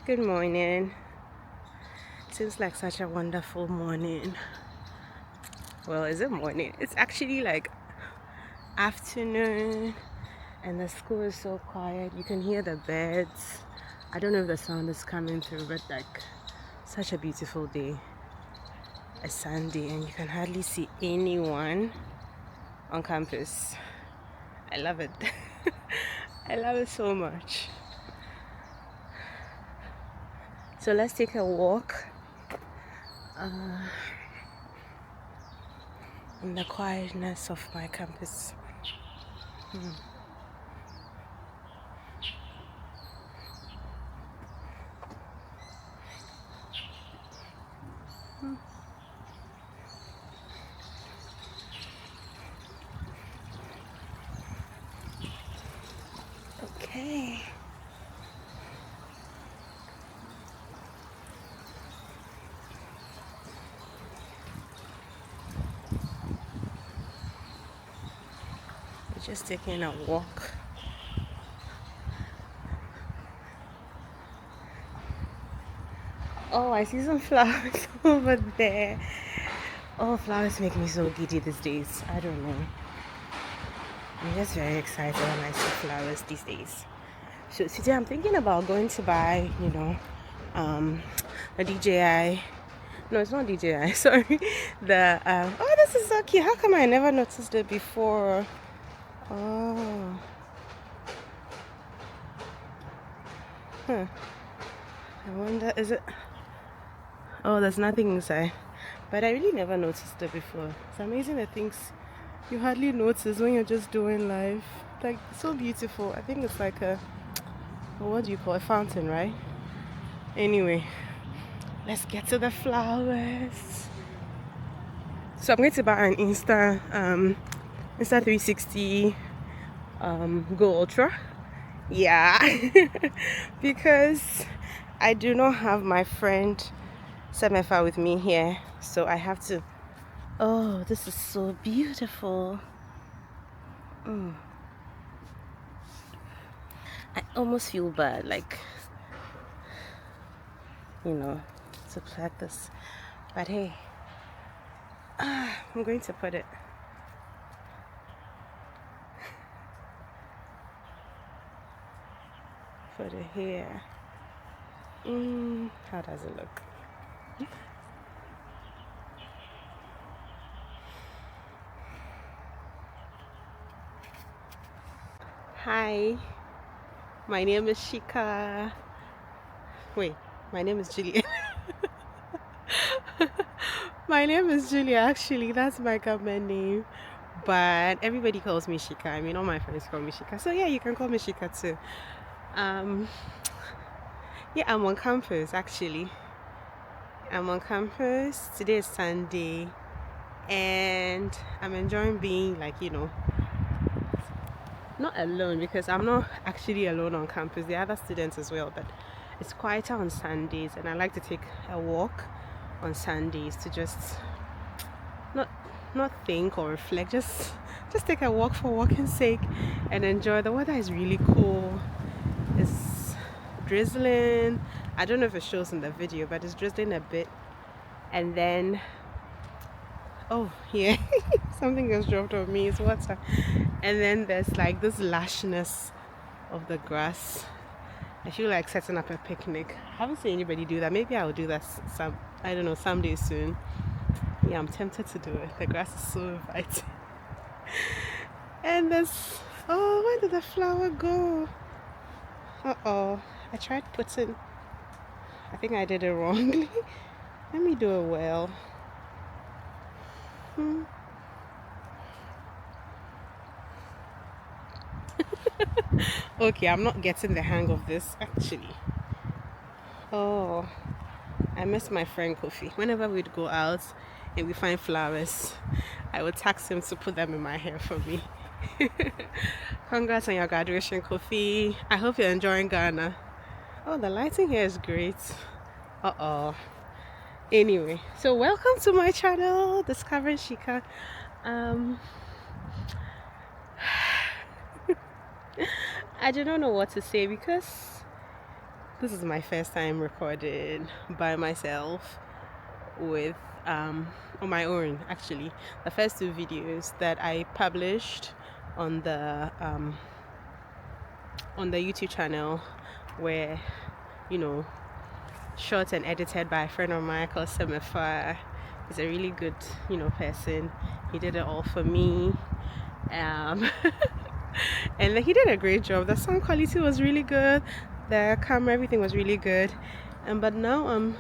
Good morning. Seems like such a wonderful morning. Well, is it morning? It's actually like afternoon, and the school is so quiet. You can hear the birds. I don't know if the sound is coming through, but like such a beautiful day. A Sunday, and you can hardly see anyone on campus. I love it. I love it so much. So let's take a walk in the quietness of my campus. Okay. We're just taking a walk. Oh, I see some flowers over there. Oh, flowers make me so giddy these days. I don't know. I'm just very excited when I see flowers these days. So today I'm thinking about going to buy, um, a DJI. No, it's not DJI. Sorry. Oh, this is so cute. How come I never noticed it before? Oh, huh. I wonder, is it? Oh, there's nothing inside. But I really never noticed it before. It's amazing the things you hardly notice when you're just doing life. Like, so beautiful. I think it's like what do you call a fountain, right? Anyway, let's get to the flowers. So I'm going to buy an Insta 360 Go Ultra. Yeah. Because I do not have my friend Semefa with me here. So I have to. Oh, this is so beautiful. I almost feel bad, like, you know, to plant this. But hey, I'm going to put it here. How does it look? Hi, my name is Shika. Wait, my name is Julia. My name is Julia, actually. That's my government name. But everybody calls me Shika. I mean, all my friends call me Shika. So yeah, you can call me Shika too. Um, yeah, I'm on campus actually. I'm on campus. Today is Sunday. And I'm enjoying being like, not alone because I'm not actually alone on campus. There are other students as well, but it's quieter on Sundays, and I like to take a walk on Sundays to just not not think or reflect, just take a walk for walking's sake and enjoy. The weather is really cool. It's drizzling. I don't know if it shows in the video, but it's drizzling a bit. And then oh yeah, something else dropped on me. It's water. And then there's like this lushness of the grass. I feel like setting up a picnic. I haven't seen anybody do that. Maybe I'll do that some, I don't know, someday soon. Yeah, I'm tempted to do it. The grass is so inviting. And there's, oh, where did the flower go? Uh-oh, I tried putting, I think I did it wrongly. Let me do it well. Okay, I'm not getting the hang of this actually. Oh, I miss my friend Kofi. Whenever we'd go out and we find flowers, I would tax him to put them in my hair for me. Congrats on your graduation, Kofi. I hope you're enjoying Ghana. Oh, the lighting here is great. Uh-oh. Anyway, so welcome to my channel, Discovering Shika. I do not know what to say because This is my first time recording by myself with on my own. Actually, the first two videos that I published on the YouTube channel were, you know, shot and edited by a friend of mine called Semefa. He's a really good, person. He did it all for me. And then he did a great job. The sound quality was really good. The camera, everything was really good. But now I'm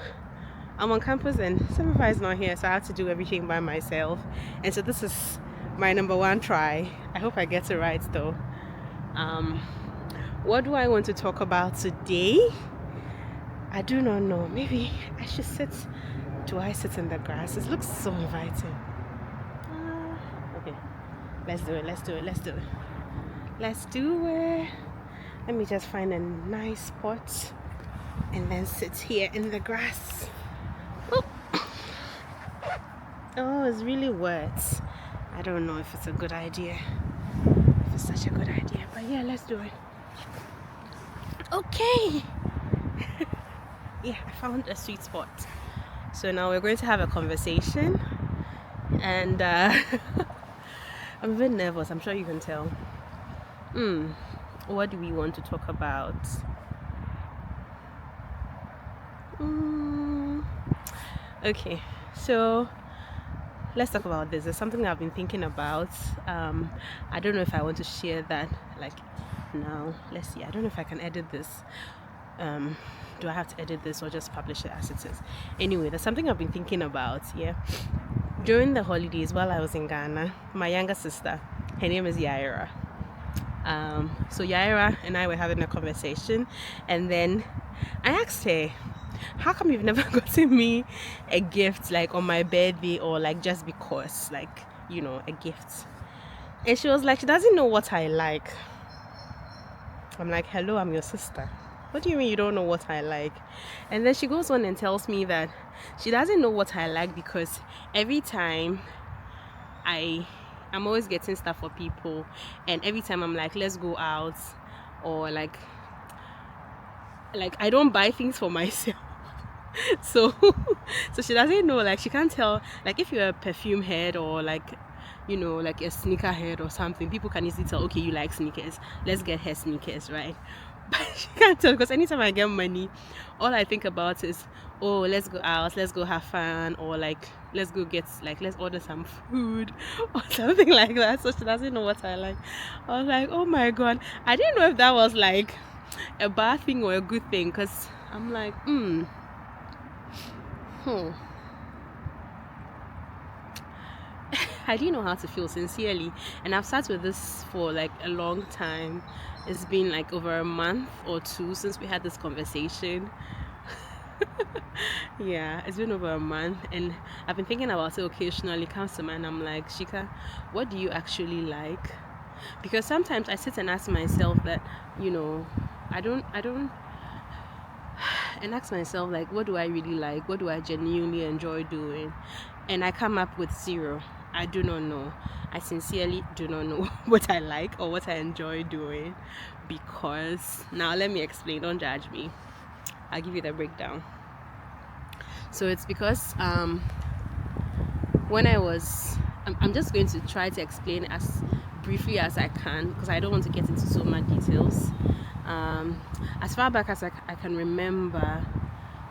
on campus and Semefa is not here, so I have to do everything by myself. And so this is my number one try. I hope I get it right though. What do I want to talk about today? I do not know. Maybe I should sit. Do I sit in the grass? It looks so inviting. Okay, let's do it. Let me just find a nice spot and then sit here in the grass. Oh, it's really wet. I don't know if it's a good idea. If it's such a good idea, but yeah, let's do it. Okay. Yeah, I found a sweet spot. So now we're going to have a conversation, and I'm a bit nervous. I'm sure you can tell. What do we want to talk about? Okay, so let's talk about this. There's something that I've been thinking about. I don't know if I want to share that now. Let's see. I don't know if I can edit this. Do I have to edit this or just publish it as it is? Anyway, there's something I've been thinking about. Yeah, during the holidays while I was in Ghana, my younger sister, her name is Yaira. So Yaira and I were having a conversation, and then I asked her, how come you've never gotten me a gift on my birthday, or just because, a gift? And she was like, she doesn't know what I like. I'm like, hello, I'm your sister. What do you mean you don't know what I like? And then she goes on and tells me that she doesn't know what I like because every time I'm always getting stuff for people, and every time I'm like, let's go out, or I don't buy things for myself. so she doesn't know, she can't tell, if you're a perfume head or a sneaker head or something, people can easily tell, okay, you like sneakers, let's get her sneakers, right? But she can't tell, because anytime I get money, all I think about is, oh, let's go out, let's go have fun, or let's go get let's order some food or something like that. So she doesn't know what I like. I was like, oh my god, I didn't know if that was a bad thing or a good thing, because I'm like, I didn't know how to feel, sincerely. And I've sat with this for a long time. It's been over a month or two since we had this conversation. Yeah, it's been over a month, and I've been thinking about it occasionally. Comes to mind, I'm like, Shika, what do you actually like? Because sometimes I sit and ask myself that, I don't and ask myself, what do I really like? What do I genuinely enjoy doing? And I come up with zero. I do not know. I sincerely do not know what I like or what I enjoy doing. Because, now let me explain, don't judge me. I'll give you the breakdown. So it's because when I'm just going to try to explain as briefly as I can, because I don't want to get into so much details. As far back as I can remember,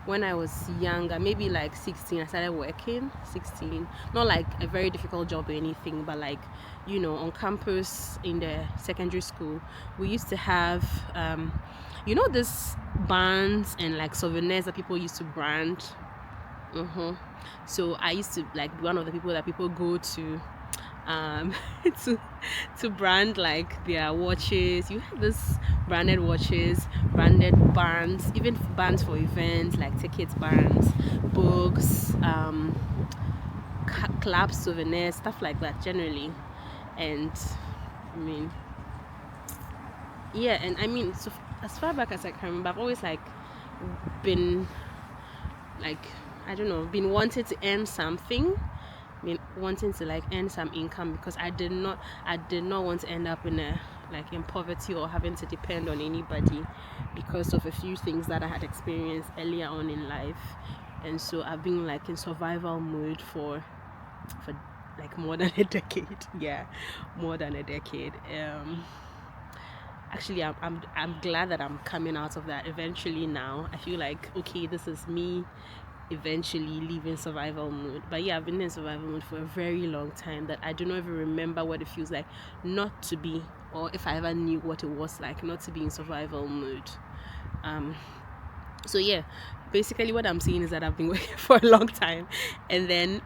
when I was younger, maybe 16, I started working. 16, not a very difficult job or anything, but on campus in the secondary school, we used to have this bands and souvenirs that people used to brand. So I used to be one of the people that people go to to brand their watches. You have this branded watches, branded bands, even bands for events, tickets, bands, books, club souvenirs, stuff like that generally. And so as far back as I can remember, I've always been I don't know, been wanting to earn something, been wanting to earn some income, because I did not want to end up in a like in poverty or having to depend on anybody because of a few things that I had experienced earlier on in life. And so I've been like in survival mode for like more than a decade. Yeah, more than a decade. Actually, I'm glad that I'm coming out of that eventually now. I feel like, okay, this is me eventually leaving survival mode. But yeah, I've been in survival mode for a very long time that I don't even remember what it feels like not to be, or if I ever knew what it was like not to be in survival mode. So yeah, basically what I'm saying is that I've been working for a long time, and then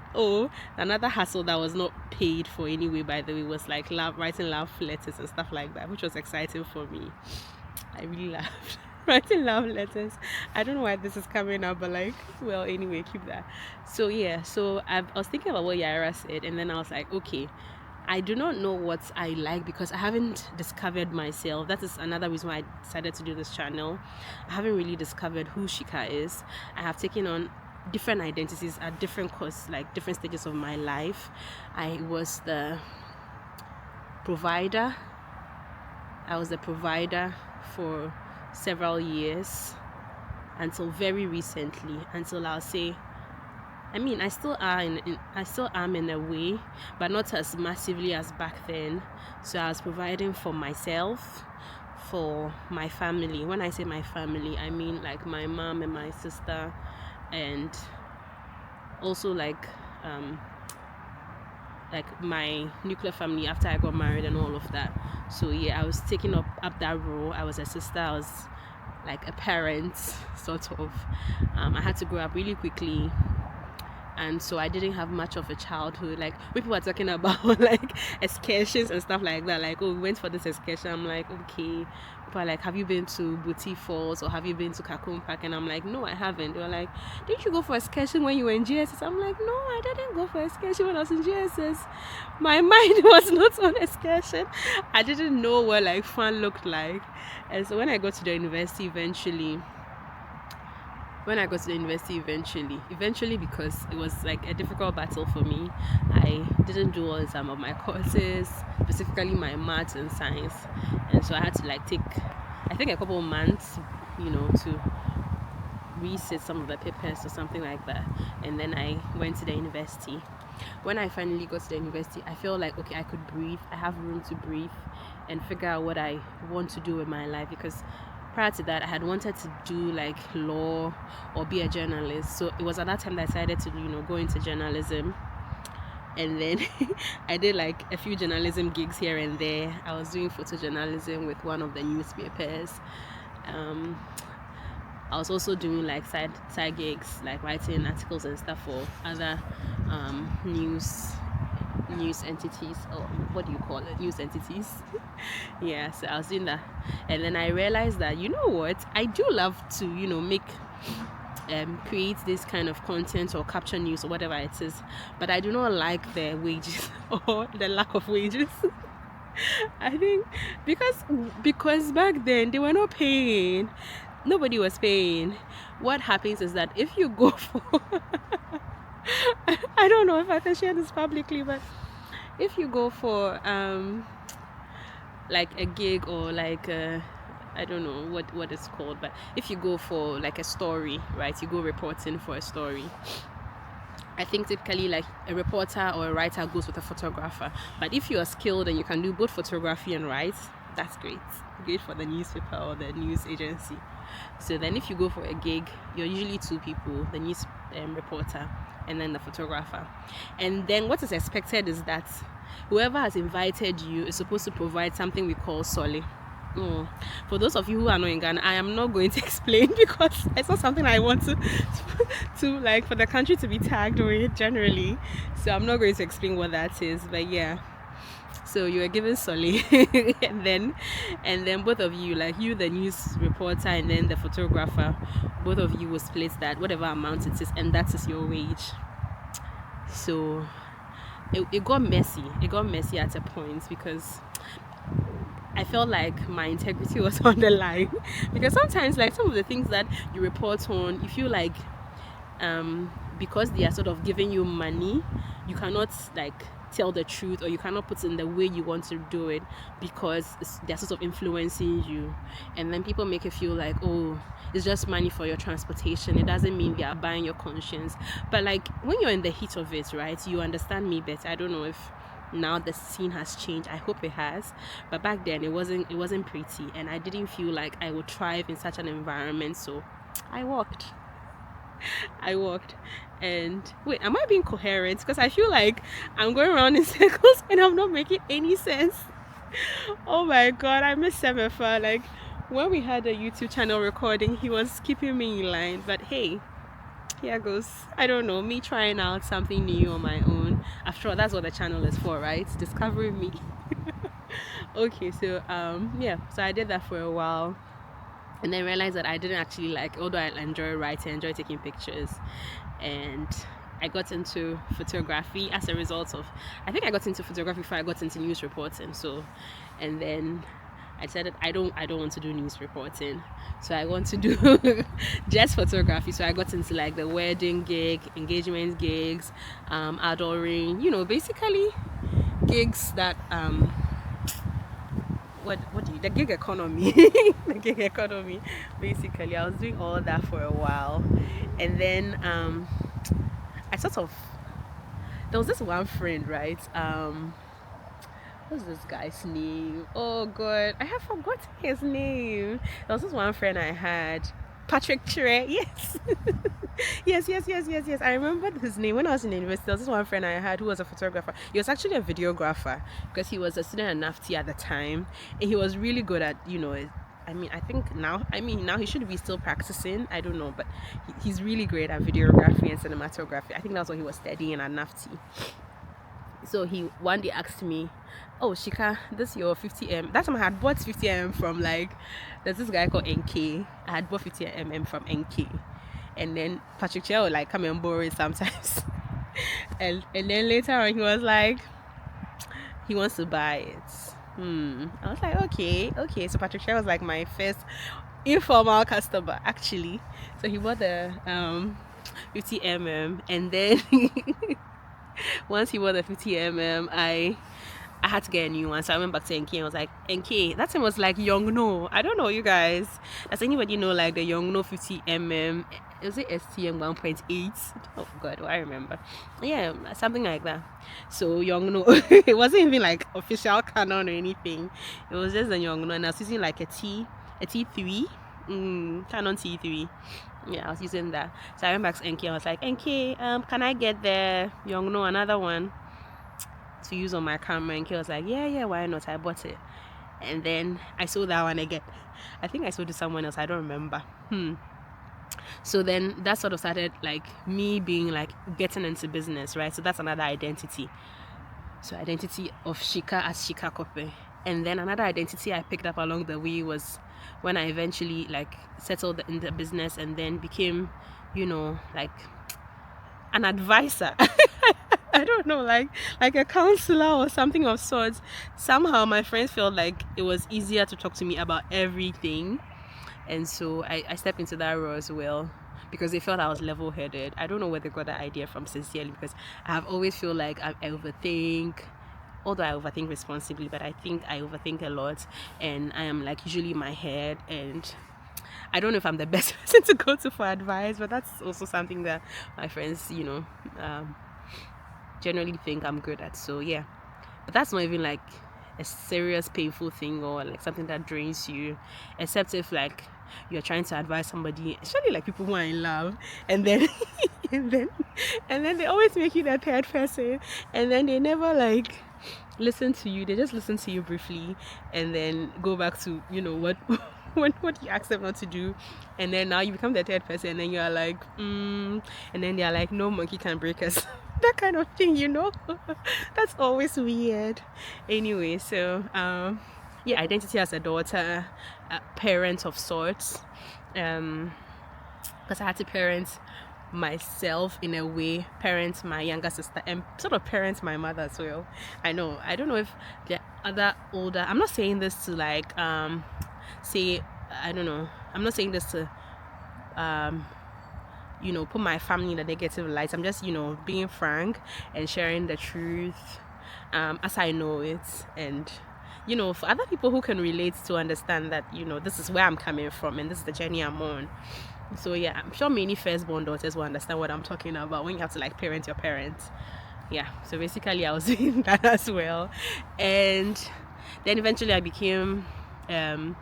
another hassle that was not paid for anyway, by the way, was like writing love letters and stuff like that, which was exciting for me. I really laughed. Writing love letters. I don't know why this is coming up, but like, well, anyway, keep that. So yeah, so I was thinking about what Yaira said, and then I was like, okay, I do not know what I like because I haven't discovered myself. That is another reason why I decided to do this channel. I haven't really discovered who Shika is. I have taken on different identities at different costs, like different stages of my life. I was the provider. I was the provider for several years until very recently, until I'll say, I mean, I still am in a way, but not as massively as back then. So I was providing for myself, for my family. When I say my family, I mean like my mom and my sister, and also like my nuclear family after I got married and all of that. So yeah, I was taking up that role. I was a sister, I was like a parent, sort of. I had to grow up really quickly, and so I didn't have much of a childhood. Like people were talking about like excursions and stuff like that, like, oh, we went for this excursion. I'm like, okay. People are like, have you been to Booty Falls or have you been to Kakun Park? And I'm like, no, I haven't. They were like, didn't you go for excursion when you were in GSS? I'm like, no, I didn't go for excursion when I was in GSS. My mind was not on excursion. I didn't know what like fun looked like. And so when I got to the university eventually, because it was like a difficult battle for me, I didn't do all some of my courses, specifically my maths and science, and so I had to like take, I think, a couple of months, to resit some of the papers or something like that. And then I went to the university. When I finally got to the university, I felt like, okay, I could breathe. I have room to breathe and figure out what I want to do with my life, because prior to that, I had wanted to do like law or be a journalist. So it was at that time that I decided to, go into journalism. And then I did like a few journalism gigs here and there. I was doing photojournalism with one of the newspapers. I was also doing like side gigs, like writing articles and stuff for other news entities, or what do you call it, news entities. Yeah, so I was doing that, and then I realized that, I do love to make create this kind of content or capture news or whatever it is, but I do not like the wages or the lack of wages. I think because back then they were not paying, nobody was paying. What happens is that if you go for I don't know if I can share this publicly, but if you go for like a gig or like I don't know what it's called, but if you go for like a story, right, you go reporting for a story, I think typically like a reporter or a writer goes with a photographer. But if you are skilled and you can do both photography and write, that's great for the newspaper or the news agency. So then if you go for a gig, you're usually two people, the news reporter and then the photographer. And then what is expected is that whoever has invited you is supposed to provide something we call soli. For those of you who are not in Ghana, I am not going to explain because it's not something I want to like for the country to be tagged with generally. So I'm not going to explain what that is, but yeah. So you are given soli, and then both of you, like you, the news reporter, and then the photographer, both of you will split that, whatever amount it is, and that is your wage. So it got messy. It got messy at a point because I felt like my integrity was on the line, because sometimes like some of the things that you report on, you feel like because they are sort of giving you money, you cannot like tell the truth, or you cannot put in the way you want to do it, because they're sort of influencing you. And then people make it feel like, oh, it's just money for your transportation, it doesn't mean they are buying your conscience. But like, when you're in the heat of it, right, you understand me better. I don't know if now the scene has changed, I hope it has, but back then it wasn't pretty, and I didn't feel like I would thrive in such an environment. So I walked. And wait, am I being coherent? Because I feel like I'm going around in circles and I'm not making any sense. Oh my god, I miss Semefa. Like, when we had a YouTube channel recording, he was keeping me in line. But hey, here goes, I don't know, me trying out something new on my own. After all, that's what the channel is for, right? Discovering me. Okay, so yeah, so I did that for a while, and then realized that I didn't actually like, although I enjoy writing, I enjoy taking pictures, and I got into photography as a result of, I think I got into photography before I got into news reporting. So, and then I decided I don't want to do news reporting, so I want to do just photography. So I got into like the wedding gig, engagement gigs, adoring, you know, basically gigs that the gig economy. The gig economy, basically. I was doing all that for a while, and then I sort of, there was this one friend, right? What's this guy's name? Oh god, I have forgotten his name. There was this one friend I had, Patrick Chere. Yes. yes. I remembered his name when I was in university. There was this one friend I had who was a photographer. He was actually a videographer, because he was a student at NAFTI at the time, and he was really good at, you know, I think now he should be still practicing, I don't know, but he's really great at videography and cinematography. I think that's what he was studying at NAFTI. So he one day asked me, oh Shika, this your 50mm. That time I had bought 50mm from, like, there's this guy called NK. I had bought 50mm from NK, and then Patrick Chia would like come and borrow it sometimes. and then later on he was like, he wants to buy it. I was like, okay. So Patrick Chia was like my first informal customer, actually. So he bought the 50mm, and then once he bought the 50mm, I had to get a new one. So I went back to NK and was like, NK, that time was like Yongno. I don't know, you guys, does anybody know like the Yongno 50mm? Is it STM 1.8? Oh god, I remember. Yeah, something like that. So Yongno, it wasn't even like official Canon or anything. It was just a Yongno, and I was using like a T3, Canon T3. Yeah, I was using that. So I went back to NK. I was like, NK, can I get the Yongno, another one, to use on my camera? And he was like, yeah, why not? I bought it, and then I sold that one again. I think I sold to someone else, I don't remember. So then that sort of started like me being like getting into business, right? So that's another identity. So identity of Shika as Shika Kope. And then another identity I picked up along the way was when I eventually like settled in the business and then became, you know, like an advisor. I don't know, like a counselor or something of sorts. Somehow my friends felt like it was easier to talk to me about everything, and so I stepped into that role as well, because they felt I was level-headed. I don't know where they got that idea from, sincerely, because I have always feel like I overthink, although I overthink responsibly, but I think I overthink a lot, and I am like usually in my head, and I don't know if I'm the best person to go to for advice, but that's also something that my friends, you know, generally think I'm good at. So yeah, but that's not even like a serious painful thing or like something that drains you, except if like you're trying to advise somebody, especially like people who are in love, and then and then they always make you the third person, and then they never like listen to you. They just listen to you briefly and then go back to, you know, what what you ask them not to do, and then now you become the third person, and then you're like and then they're like, no monkey can break us. That kind of thing, you know. That's always weird. Anyway, so yeah, identity as a daughter, a parent of sorts, because I had to parent myself in a way, parent my younger sister, and sort of parent my mother as well. I don't know if the other older, I'm not saying this to like say, I don't know, I'm not saying this to you know, put my family in a negative light. I'm just, you know, being frank and sharing the truth as I know it. And for other people who can relate to understand that, this is where I'm coming from and this is the journey I'm on. So yeah, I'm sure many firstborn daughters will understand what I'm talking about when you have to like parent your parents. Yeah, so basically I was doing that as well. And then eventually I became a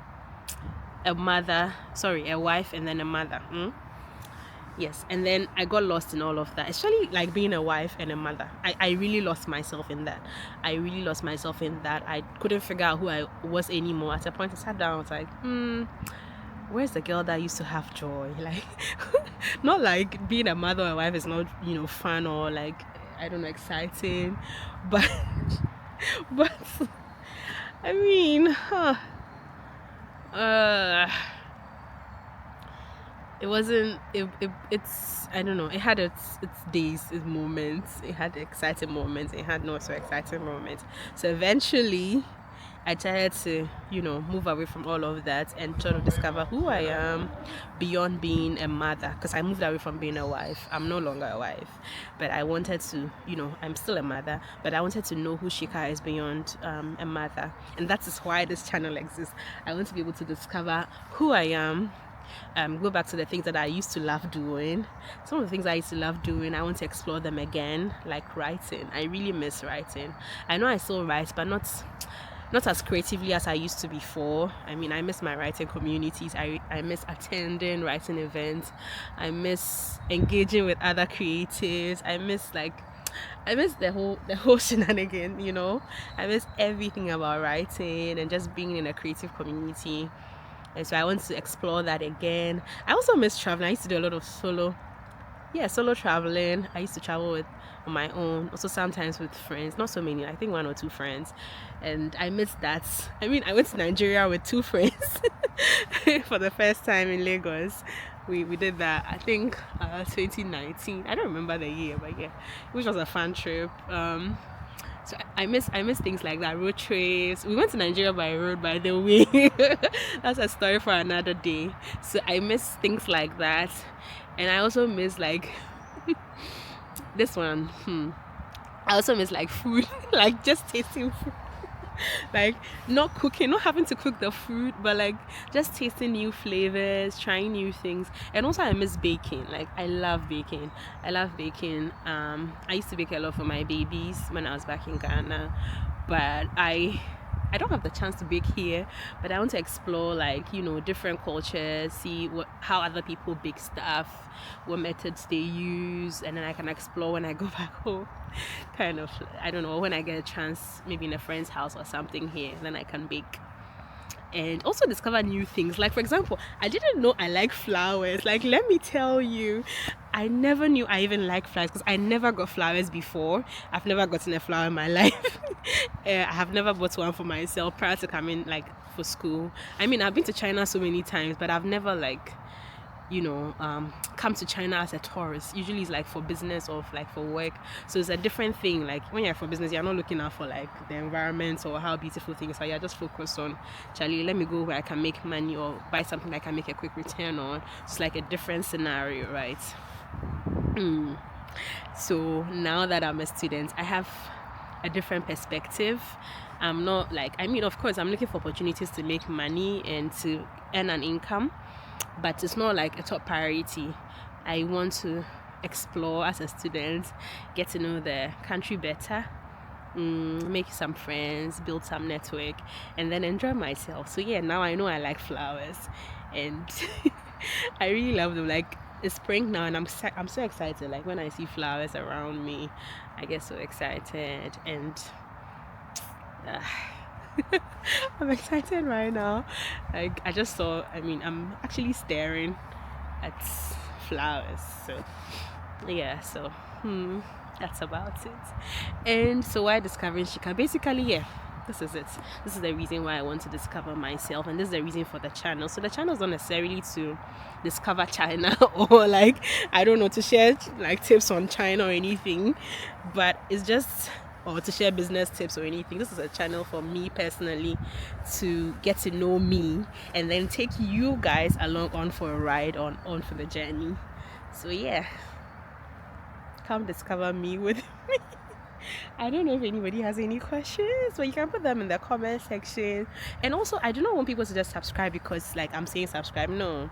wife, and then a mother. Yes, and then I got lost in all of that, especially like being a wife and a mother. I really lost myself in that. I couldn't figure out who I was anymore. At a point I sat down, I was like, where's the girl that used to have joy? Like, not like being a mother or a wife is not, fun or like, I don't know, exciting, but but I mean, it wasn't it's I don't know, it had its days, its moments, it had exciting moments, it had not so exciting moments. So eventually I tried to move away from all of that and try to discover who I am beyond being a mother, because I moved away from being a wife. I'm no longer a wife, but I wanted to I'm still a mother, but I wanted to know who Shika is beyond a mother. And that is why this channel exists. I want to be able to discover who I am, go back to the things that I used to love doing. Some of the things I used to love doing, I want to explore them again, like writing. I really miss writing. I know I still write, but not as creatively as I used to before. I mean, I miss my writing communities. I miss attending writing events. I miss engaging with other creatives. I miss the whole shenanigan, I miss everything about writing and just being in a creative community. And so I want to explore that again. I also miss traveling. I used to do a lot of solo traveling. I used to travel on my own, also sometimes with friends, not so many, I think 1 or 2 friends, and I miss that. I mean, I went to Nigeria with 2 friends for the first time in Lagos. We did that, I think 2019. I don't remember the year, but yeah, which was a fun trip. So I miss things like that, road trips. We went to Nigeria by road, by the way. That's a story for another day. So I miss things like that. And I also miss like this one. I also miss like food, like just tasting food. Like not cooking, not having to cook the food, but like just tasting new flavors, trying new things. And also I miss baking. Like I love baking. I used to bake a lot for my babies when I was back in Ghana, but I don't have the chance to bake here, but I want to explore like different cultures, see how other people bake stuff, what methods they use, and then I can explore when I go back home. Kind of, I don't know, when I get a chance, maybe in a friend's house or something here, then I can bake. And also discover new things. Like for example, I didn't know I like flowers. Like let me tell you, I never knew I even like flowers because I never got flowers before. I've never gotten a flower in my life. I have never bought one for myself prior to coming like for school. I mean, I've been to China so many times, but I've never like come to China as a tourist. Usually it's like for business or like for work, so it's a different thing. Like when you're for business, you're not looking out for like the environment or how beautiful things are. You're just focused on, Charlie, let me go where I can make money or buy something I can make a quick return on. It's like a different scenario, right? So now that I'm a student, I have a different perspective. I'm not like, I mean, of course I'm looking for opportunities to make money and to earn an income, but it's not like a top priority. I want to explore as a student, get to know the country better, make some friends, build some network, and then enjoy myself. So yeah, now I know I like flowers, and I really love them. Like it's spring now, and I'm so excited. Like when I see flowers around me, I get so excited, and I'm excited right now. Like I just saw, I mean, I'm actually staring at flowers. So yeah, so that's about it. And so why discovering Shika? Basically, yeah, this is it. This is the reason why I want to discover myself, and this is the reason for the channel. So the channel is not necessarily to discover China or like, I don't know, to share like tips on China or anything, but it's just, or to share business tips or anything. This is a channel for me personally to get to know me and then take you guys along on for a ride on for the journey. So yeah, come discover me with me. I don't know if anybody has any questions, but you can put them in the comment section. And also, I do not want people to just subscribe because like I'm saying subscribe. No,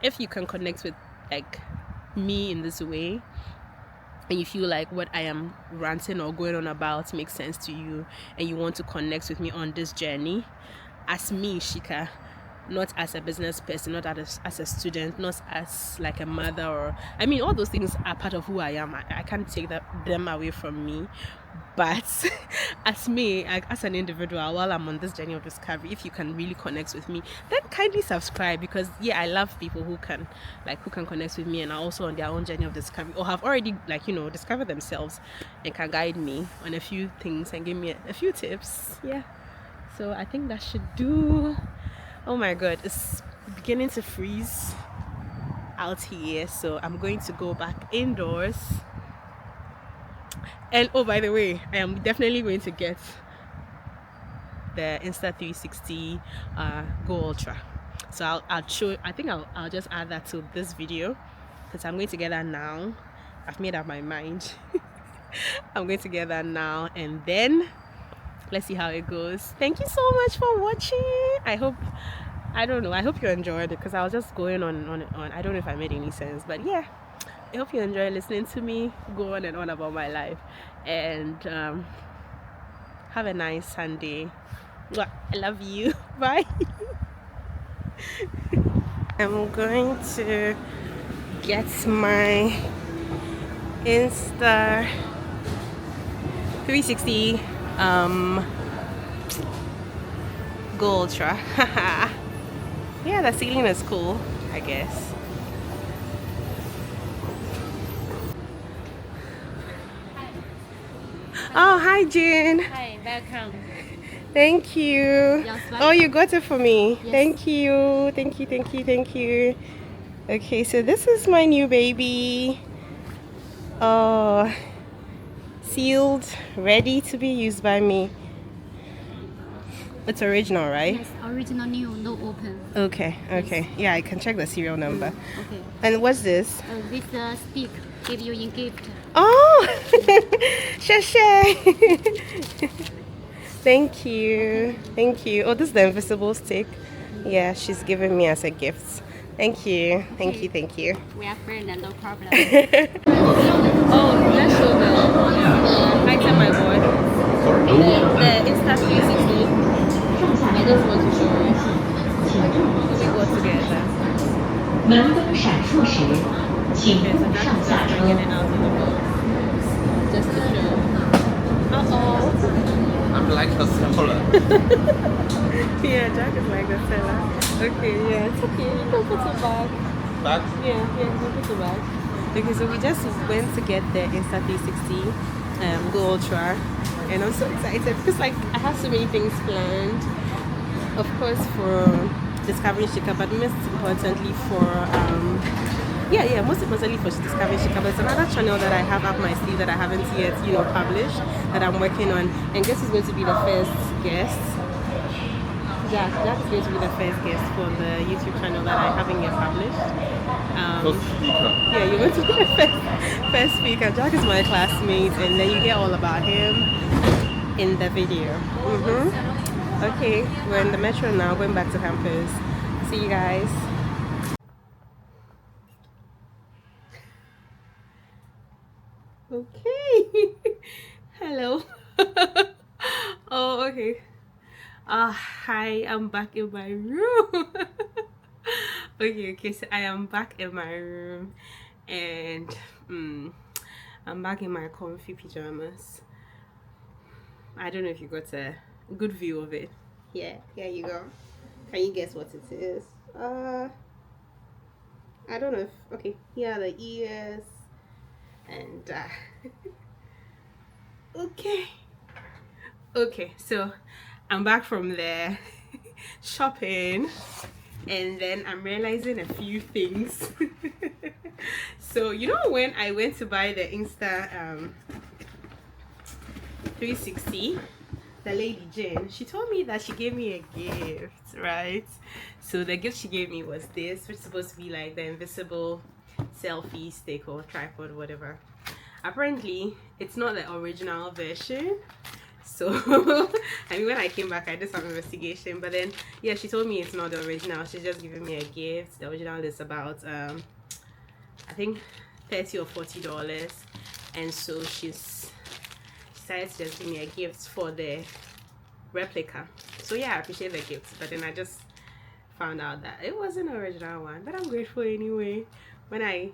if you can connect with like me in this way, and you feel like what I am ranting or going on about makes sense to you, and you want to connect with me on this journey as me, Shika, not as a business person, not as a student, not as like a mother, or I mean all those things are part of who I am. I can't take them away from me, but as me, as an individual, while I'm on this journey of discovery, if you can really connect with me, then kindly subscribe, because yeah, I love people who can connect with me and are also on their own journey of discovery, or have already discovered themselves and can guide me on a few things and give me a few tips. Yeah, so I think that should do. Oh my god, it's beginning to freeze out here, so I'm going to go back indoors. And oh, by the way, I am definitely going to get the Insta360 Go Ultra. So I'll show. I think I'll just add that to this video, because I'm going to get that now. I've made up my mind. I'm going to get that now, and then let's see how it goes. Thank you so much for watching. I hope you enjoyed it, because I was just going on. I don't know if I made any sense, but yeah, I hope you enjoy listening to me go on and on about my life. And have a nice Sunday. I love you. Bye. I'm going to get my Insta 360 Go Ultra. Yeah, the ceiling is cool, I guess. Oh, hi, Jane. Hi, welcome. Thank you. Oh, you got it for me. Yes. Thank you. Thank you, thank you, thank you. Okay, so this is my new baby. Oh, sealed, ready to be used by me. It's original, right? Yes, original new, no open. Okay, okay. Yeah, I can check the serial number. Okay. And what's this? This stick give you in gift. Oh, shashay. Thank you. Thank you. Oh, this is the invisible stick. Yeah, she's giving me as a gift. Thank you. Thank you. Thank you. We are friends and no problem. Oh, let's show the item I bought. The Insta 360. I just want to show you. We go together. 门灯闪烁时，请 Okay, so 勿 that's 上 just 下 bringing 车。 it out of the box. Just to show. Uh-oh. I'm like a seller. Yeah, Jack is like the seller. Okay, yeah, it's okay. You can put it back. Back? Yeah, you can put it back. Okay, so we just went to get the Insta360 Go Ultra, and I'm so excited because like I have so many things planned. Of course, for discovering Shika, but most importantly for most importantly for discovering Shika. But it's another channel that I have up my sleeve that I haven't yet published, that I'm working on. And guess who's going to be the first guest? Jack is going to be the first guest for the YouTube channel that I haven't yet published. First speaker. Yeah, you're going to be the first speaker. Jack is my classmate, and then you hear all about him in the video. Okay, we're in the metro now, going back to campus. See you guys. Okay. Hello. Oh, okay. Hi, I'm back in my room. Okay, so I am back in my room, and I'm back in my comfy pajamas. I don't know if you got a good view of it. Yeah, here you go. Can you guess what it is? I don't know if, okay, here are the ears, and okay, so I'm back from there shopping, and then I'm realizing a few things. So when I went to buy the Insta 360, the lady Jane, she told me that she gave me a gift, right? So the gift she gave me was this, which is supposed to be like the invisible selfie stick or tripod, whatever. apparently it's not the original version. So I mean, when I came back I did some investigation, but then yeah, she told me it's not the original. She's just giving me a gift. The original is about I think $30 or $40, and so she's decided to just give me a gift for the replica. So yeah, I appreciate the gift, but then I just found out that it wasn't an original one, but I'm grateful anyway. When I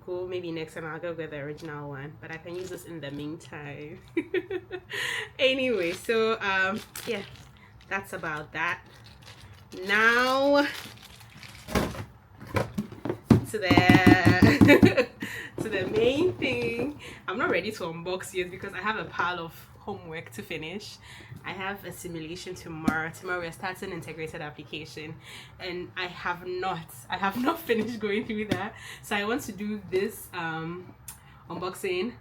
go, maybe next time I'll go get the original one, but I can use this in the meantime. Anyway, so yeah, that's about that. Now to the to the main thing. I'm not ready to unbox yet because I have a pile of homework to finish. I have a simulation tomorrow. Tomorrow we're starting integrated application, and I have not finished going through that. So I want to do this unboxing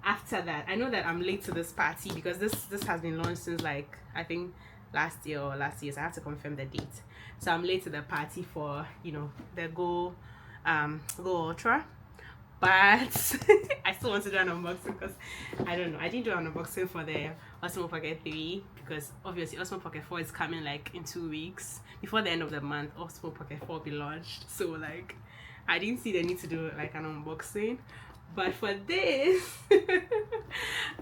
after that. I know that I'm late to this party because this has been launched since like I think last year, so I have to confirm the date. So I'm late to the party for, you know, the Go Ultra, but I still want to do an unboxing because I don't know, I didn't do an unboxing for the Osmo Pocket 3 because obviously Osmo Pocket 4 is coming like in 2 weeks. Before the end of the month Osmo Pocket 4 will be launched, so like I didn't see the need to do like an unboxing. But for this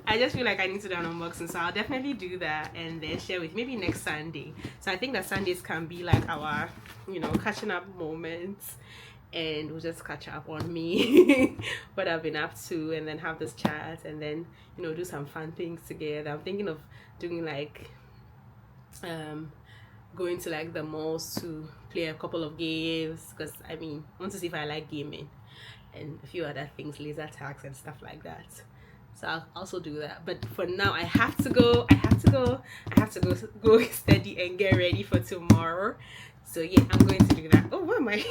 I just feel like I need to do an unboxing, so I'll definitely do that and then share with maybe next Sunday. So I think that Sundays can be like our, you know, catching up moments, and we'll just catch up on me what I've been up to, and then have this chat, and then, you know, do some fun things together. I'm thinking of doing like going to like the malls to play a couple of games, because I mean I want to see if I like gaming and a few other things, laser tags and stuff like that. So I'll also do that, but for now I have to go study and get ready for tomorrow. So yeah, I'm going to do that. Oh, what am I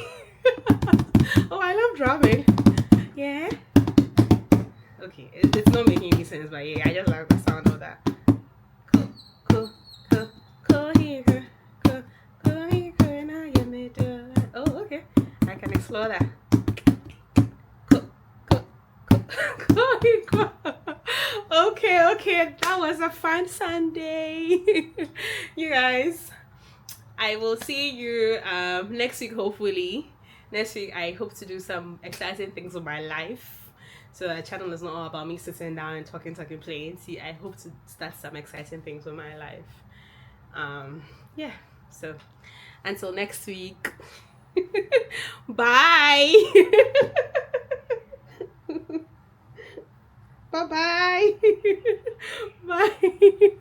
oh, I love drumming. Yeah, okay, it's not making any sense, but yeah, I just like the sound of that. Oh, okay, I can explore that. Okay, that was a fun Sunday. You guys, I will see you next week, hopefully. Next week I hope to do some exciting things with my life, so the channel is not all about me sitting down and talking playing. See, I hope to start some exciting things with my life. Yeah, so until next week. Bye. Bye-bye. Bye.